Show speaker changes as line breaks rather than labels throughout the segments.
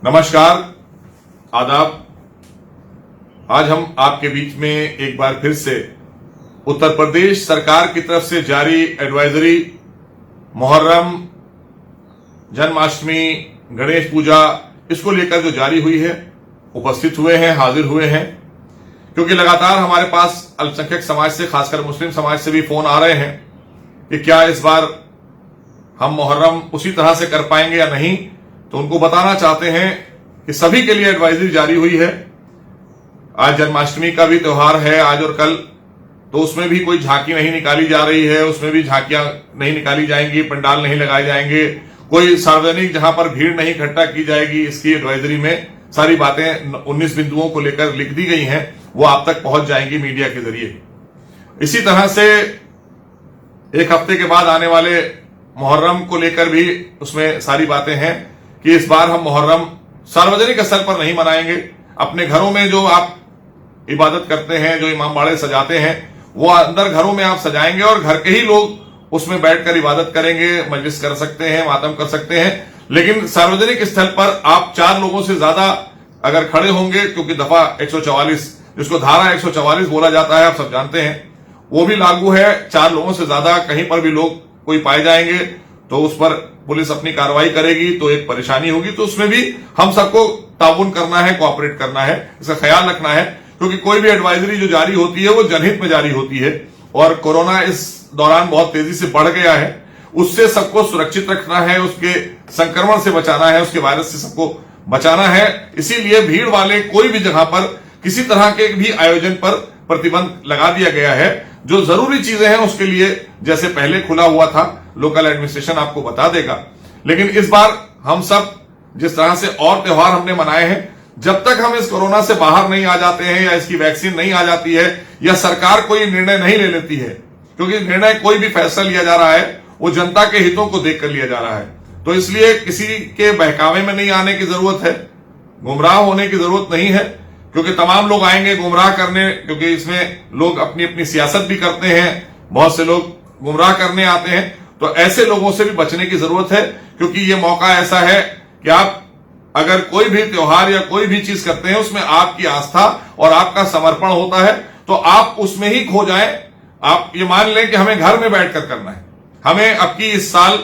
नमस्कार, आदाब। आज हम आपके बीच में एक बार फिर से उत्तर प्रदेश सरकार की तरफ से जारी एडवाइजरी मुहर्रम, जन्माष्टमी, गणेश पूजा इसको लेकर जो जारी हुई है उपस्थित हुए हैं, हाजिर हुए हैं, क्योंकि लगातार हमारे पास अल्पसंख्यक समाज से, खासकर मुस्लिम समाज से भी फोन आ रहे हैं कि क्या इस बार हम मुहर्रम उसी तरह से कर पाएंगे या नहीं। तो उनको बताना चाहते हैं कि सभी के लिए एडवाइजरी जारी हुई है। आज जन्माष्टमी का भी त्योहार है, आज और कल, तो उसमें भी कोई झांकी नहीं निकाली जा रही है, उसमें भी झांकियां नहीं निकाली जाएंगी, पंडाल नहीं लगाए जाएंगे, कोई सार्वजनिक जहां पर भीड़ नहीं इकट्ठा की जाएगी। इसकी एडवाइजरी में सारी बातें 19 बिंदुओं को लेकर लिख दी गई हैं, वो आप तक पहुंच जाएंगी मीडिया के जरिए। इसी तरह से एक हफ्ते के बाद आने वाले मुहर्रम को लेकर भी उसमें सारी बातें हैं कि इस बार हम मुहर्रम सार्वजनिक स्थल पर नहीं मनाएंगे। अपने घरों में जो आप इबादत करते हैं, जो इमाम बाड़े सजाते हैं, वो अंदर घरों में आप सजाएंगे और घर के ही लोग उसमें बैठकर इबादत करेंगे, मजलिस कर सकते हैं, मातम कर सकते हैं। लेकिन सार्वजनिक स्थल पर आप 4 लोगों से ज्यादा अगर खड़े होंगे, क्योंकि दफा 144 जिसको धारा 144 बोला जाता है, आप सब जानते हैं, वो भी लागू है। 4 लोगों से ज्यादा कहीं पर भी लोग कोई पाए जाएंगे तो उस पर पुलिस अपनी कार्रवाई करेगी, तो एक परेशानी होगी। तो उसमें भी हम सबको ताउन करना है, कोऑपरेट करना है, इसका ख्याल रखना है, क्योंकि कोई भी एडवाइजरी जो जारी होती है वो जनहित में जारी होती है और कोरोना इस दौरान बहुत तेजी से बढ़ गया है। उससे सबको सुरक्षित रखना है, उसके संक्रमण से बचाना है, उसके वायरस से सबको बचाना है। इसीलिए भीड़ वाले कोई भी जगह पर किसी तरह के भी आयोजन पर प्रतिबंध लगा दिया गया है। जो जरूरी चीजें हैं उसके लिए जैसे पहले खुला हुआ था, लोकल एडमिनिस्ट्रेशन आपको बता देगा। लेकिन इस बार हम सब जिस तरह से और त्योहार हमने मनाए हैं, जब तक हम इस कोरोना से बाहर नहीं आ जाते हैं या इसकी वैक्सीन नहीं आ जाती है या सरकार कोई निर्णय नहीं ले लेती है, क्योंकि निर्णय कोई भी फैसला लिया जा रहा है वो जनता के हितों को देखकर लिया जा रहा है, तो इसलिए किसी के बहकावे में नहीं आने की जरूरत है, गुमराह होने की जरूरत नहीं है, क्योंकि तमाम लोग आएंगे गुमराह करने, क्योंकि इसमें लोग अपनी अपनी सियासत भी करते हैं, बहुत से लोग गुमराह करने आते हैं। तो ऐसे लोगों से भी बचने की जरूरत है, क्योंकि ये मौका ऐसा है कि आप अगर कोई भी त्योहार या कोई भी चीज करते हैं उसमें आपकी आस्था और आपका समर्पण होता है, तो आप उसमें ही खो जाएं। आप ये मान लें कि हमें घर में बैठकर करना है, हमें अब की इस साल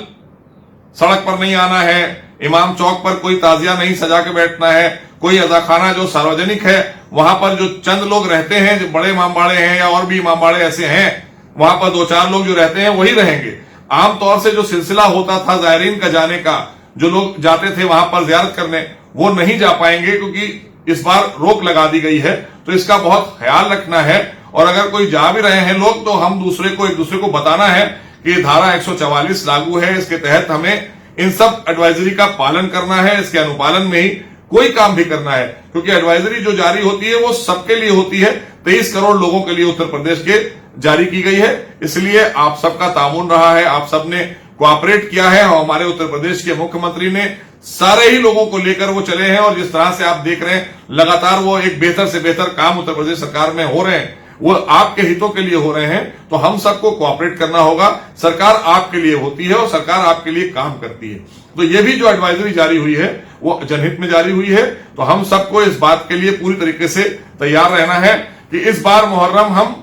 सड़क पर नहीं आना है, इमाम चौक पर कोई ताजिया नहीं सजा के बैठना है, कोई अजाखाना जो सार्वजनिक है वहां पर जो चंद लोग रहते हैं, जो बड़े इमाम बाड़े हैं या और भी इमाम बाड़े ऐसे हैं, वहां पर 2-4 लोग जो रहते हैं वही रहेंगे। आमतौर से जो सिलसिला होता था जायरीन का जाने का, जो लोग जाते थे वहां पर जियारत करने, वो नहीं जा पाएंगे, क्योंकि इस बार रोक लगा दी गई है। तो इसका बहुत ख्याल रखना है, और अगर कोई जा भी रहे हैं लोग तो हम एक दूसरे को बताना है कि धारा 144 लागू है, इसके तहत हमें इन सब एडवाइजरी का पालन करना है, इसके अनुपालन में ही कोई काम भी करना है, क्योंकि एडवाइजरी जो जारी होती है वो सबके लिए होती है। 23 करोड़ लोगों के लिए उत्तर प्रदेश के जारी की गई है, इसलिए आप सबका ताउन रहा है, आप सबने कोऑपरेट किया है। और हमारे उत्तर प्रदेश के मुख्यमंत्री ने सारे ही लोगों को लेकर वो चले हैं, और जिस तरह से आप देख रहे हैं लगातार वो एक बेहतर से बेहतर काम उत्तर प्रदेश सरकार में हो रहे हैं, वो आपके हितों के लिए हो रहे हैं। तो हम सबको कोऑपरेट करना होगा। सरकार आपके लिए होती है और सरकार आपके लिए काम करती है। तो ये भी जो एडवाइजरी जारी हुई है वो जनहित में जारी हुई है। तो हम सबको इस बात के लिए पूरी तरीके से तैयार रहना है कि इस बार मुहर्रम हम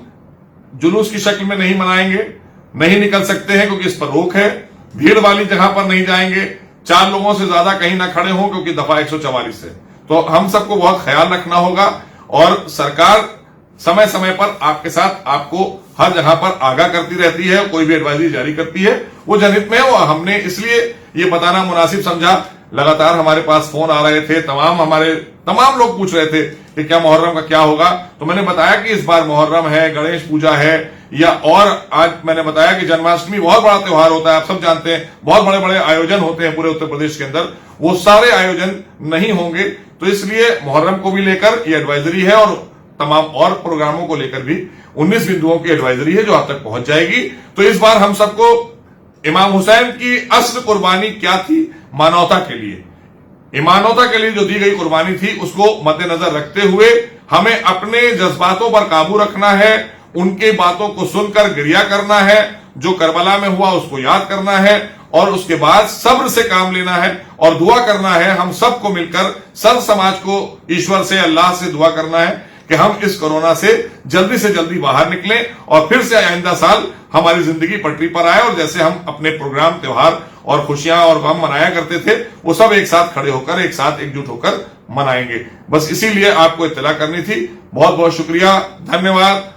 जुलूस की शक्ल में नहीं मनाएंगे, नहीं निकल सकते हैं क्योंकि इस पर रोक है, भीड़ वाली जगह पर नहीं जाएंगे, 4 लोगों से ज्यादा कहीं ना खड़े हों क्योंकि दफा 144 है। तो हम सबको बहुत ख्याल रखना होगा, और सरकार समय समय पर आपके साथ आपको हर जगह पर आगाह करती रहती है, कोई भी एडवाइजरी जारी करती है वो जनहित में है। और हमने इसलिए ये बताना मुनासिब समझा, लगातार हमारे पास फोन आ रहे थे, तमाम लोग पूछ रहे थे कि क्या मुहर्रम का क्या होगा। तो मैंने बताया कि इस बार मुहर्रम है, गणेश पूजा है, या और आज मैंने बताया कि जन्माष्टमी बहुत बड़ा त्योहार होता है, आप सब जानते हैं, बहुत बड़े बड़े आयोजन होते हैं पूरे उत्तर प्रदेश के अंदर, वो सारे आयोजन नहीं होंगे। तो इसलिए मुहर्रम को भी लेकर ये एडवाइजरी है, और तमाम और प्रोग्रामों को लेकर भी 19 बिंदुओं की एडवाइजरी है जो आप तक पहुंच जाएगी। तो इस बार हम सबको इमाम हुसैन की असली कुर्बानी क्या थी, मानवता के लिए, मानवता के लिए जो दी गई कुर्बानी थी, उसको मद्देनजर रखते हुए हमें अपने जज्बातों पर काबू रखना है, उनकी बातों को सुनकर गिरिया करना है, जो करबला में हुआ उसको याद करना है और उसके बाद सब्र से काम लेना है और दुआ करना है। हम सबको मिलकर संत समाज को ईश्वर से, अल्लाह से दुआ करना है कि हम इस कोरोना से जल्दी बाहर निकलें और फिर से आइंदा साल हमारी जिंदगी पटरी पर आए और जैसे हम अपने प्रोग्राम, त्योहार और खुशियां और गम मनाया करते थे वो सब एक साथ खड़े होकर, एक साथ एकजुट होकर मनाएंगे। बस इसीलिए आपको इत्तला करनी थी। बहुत बहुत शुक्रिया, धन्यवाद।